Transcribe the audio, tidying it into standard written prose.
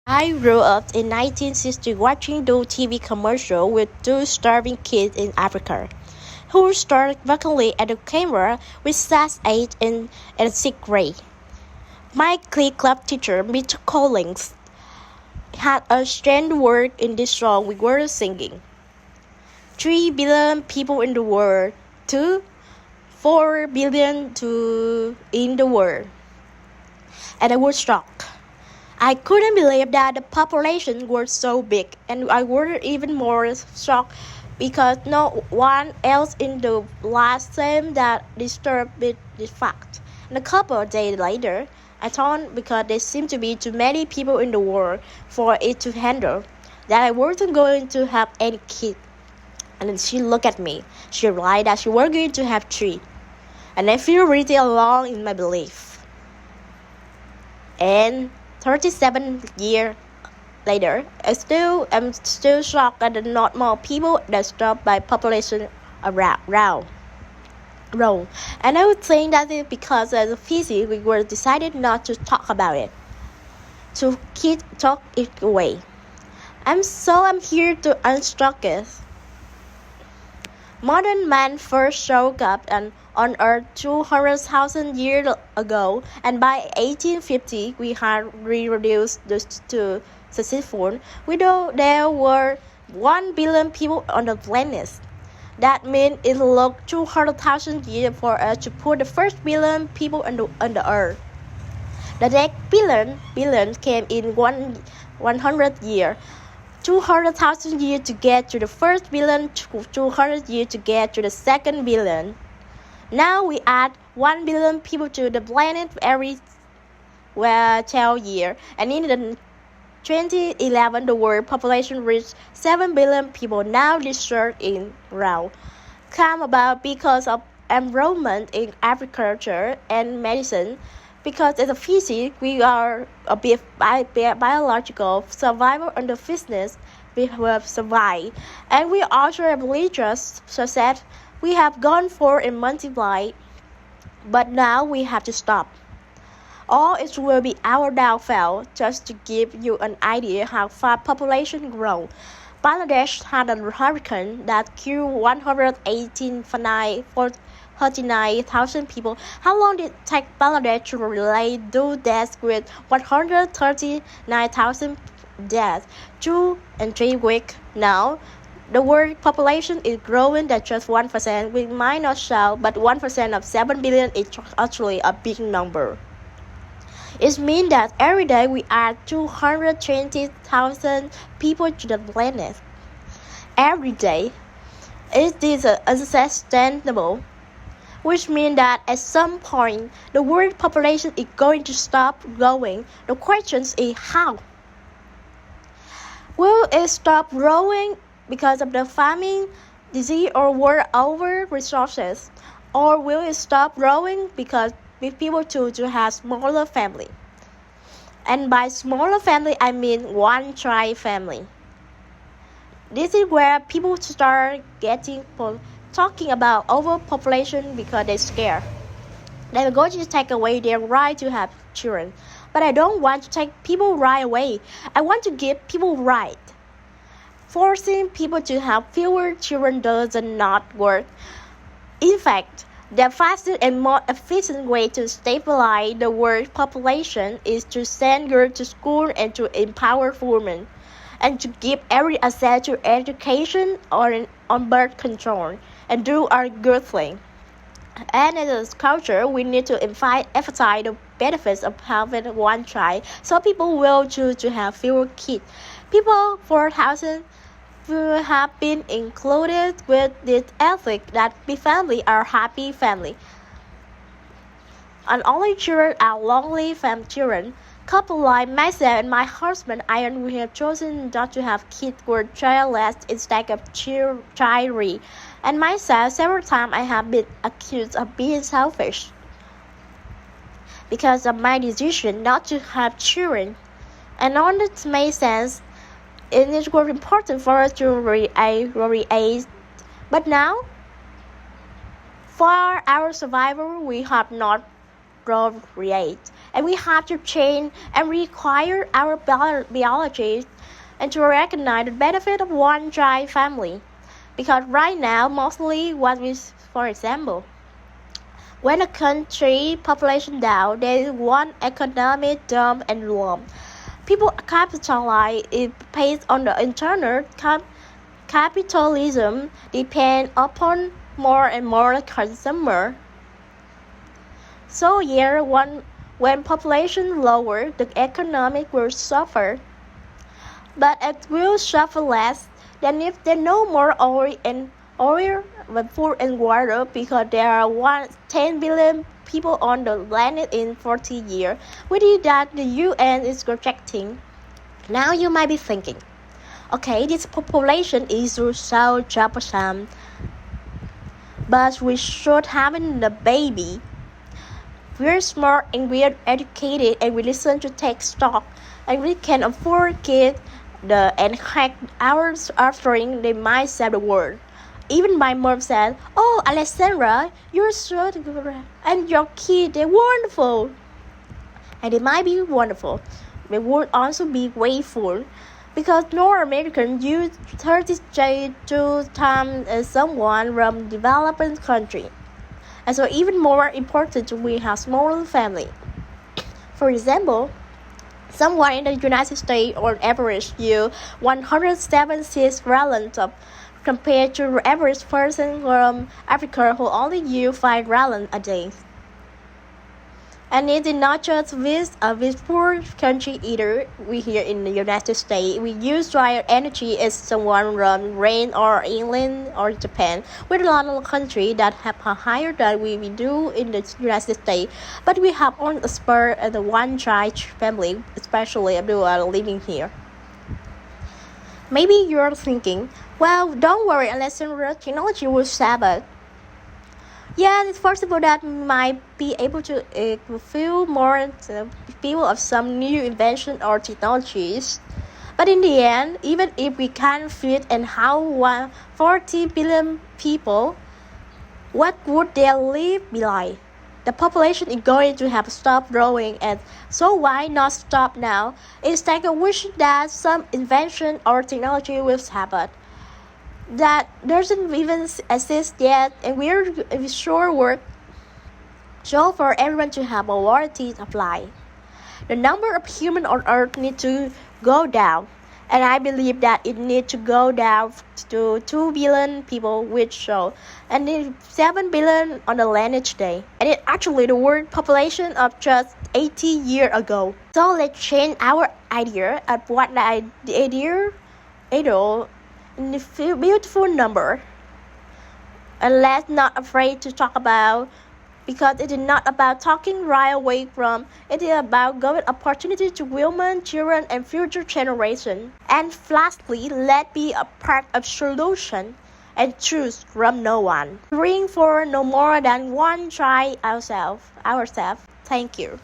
I grew up in 1960 watching those TV commercials with two starving kids in Africa who stared vacantly at the camera with SAS 8 in sixth grade. My Glee Club teacher, Mr. Collins, had a strange word in this song we were singing. 3 billion people in the world, 4 billion in the world. And I was shocked. I couldn't believe that the population was so big, and I was even more shocked because no one else in the last seemed that disturbed with this fact. And a couple of days later, I thought because there seemed to be too many people in the world for it to handle, that I wasn't going to have any kids. And then she looked at me. She realized that she was going to have three. And I feel really alone in my belief. And 37 years later, I'm still shocked that there are not more people that stopped by population around. And I would think that it's because as a species we were decided not to talk about it, to keep talk it away. I'm here to unstuck it. Modern man first showed up on Earth 200,000 years ago, and by 1850 we had reduced this to successful. We know there were 1 billion people on the planet. That means it took 200,000 years for us to put the first billion people on the Earth. The next billion came in 100 years. 200,000 years to get to the first billion, 200 years to get to the second billion. Now we add 1 billion people to the planet every 12 years, and in 2011 the world population reached 7 billion people. Now this surge in round came about because of enrollment in agriculture and medicine. Because as a species, we are a biological survival and the fitness we have survived. And we also have religious success. We have gone forward and multiplied, but now we have to stop. Or it will be our downfall. Just to give you an idea how fast population grow. Bangladesh had a hurricane that killed 139,000 people. How long did it take Bangladesh to relay those deaths with 139,000 deaths? 2 and 3 weeks now. The world population is growing at just 1%. We might not shout, but 1% of 7 billion is actually a big number. It means that every day we add 220,000 people to the planet. Every day. It is unsustainable. Which means that at some point, the world population is going to stop growing. The question is how? Will it stop growing because of the famine, disease, or war over resources? Or will it stop growing because people choose to have smaller family? And by smaller family, I mean one child family. This is where people start talking about overpopulation because they're scared. They're going to take away their right to have children. But I don't want to take people's right away. I want to give people right. Forcing people to have fewer children does not work. In fact, the fastest and more efficient way to stabilize the world population is to send girls to school and to empower women, and to give every access to education or on birth control, and do our good thing. And as a culture, we need to emphasize the benefits of having one child, so people will choose to have fewer kids. People 4,000 will have been included with this ethic that big family are happy family, and only children are lonely children. Couple like myself and my husband Ian, we have chosen not to have kids who childless instead of child-free. And myself, several times I have been accused of being selfish because of my decision not to have children. And all this made sense. It is very important for us to raise. But now, for our survival, we have not growth rate. And we have to change and require our biology and to recognize the benefit of one child family. Because right now, mostly what we, for example, when a country population down, there is one economic dump and lump. People capitalize it based on the internal capitalism depend upon more and more consumer. So yeah, when population lower, the economic will suffer. But it will suffer less than if there no more oil, food and water because there are 10 billion people on the planet in 40 years, which is that the UN is projecting. Now you might be thinking, okay, this population is so troublesome, but we should have the baby. We're smart and we're educated and we listen to take stock and we can afford kids and hack our offering they might save the world. Even my mom said, "Oh, Alessandra, you're so good and your kids, they're wonderful." And it might be wonderful. They would also be grateful because North Americans use 32 times as someone from developing country. And so even more important, we have smaller family. For example, someone in the United States on average use 176 gallons of compared to the average person from Africa who only use 5 gallons a day. And it is not just with poor country either. We here in the United States, we use drier energy as someone from rain or England or Japan, with a lot of countries that have a higher than we do in the United States. But we have on a spur the one child family, especially if you are living here. Maybe you're thinking, well, don't worry, unless technology will save us. Yeah, it's possible that we might be able to fulfill more people of some new invention or technologies. But in the end, even if we can't fit and how 40 billion people, what would their life be like? The population is going to have stopped growing, and so why not stop now? Instead of wishing that some invention or technology will happen that doesn't even exist yet, and we're sure work so for everyone to have a warranty apply. The number of humans on Earth need to go down, and I believe that it needs to go down to 2 billion people, which show, and then 7 billion on the land today, and it's actually the world population of just 80 years ago. So let's change our idea of what the idea in the beautiful number, and let's not afraid to talk about, because it is not about talking right away from, it is about giving opportunity to women, children, and future generations. And lastly, let's be a part of solution and choose from no one. Bring for no more than one child ourselves. Thank you.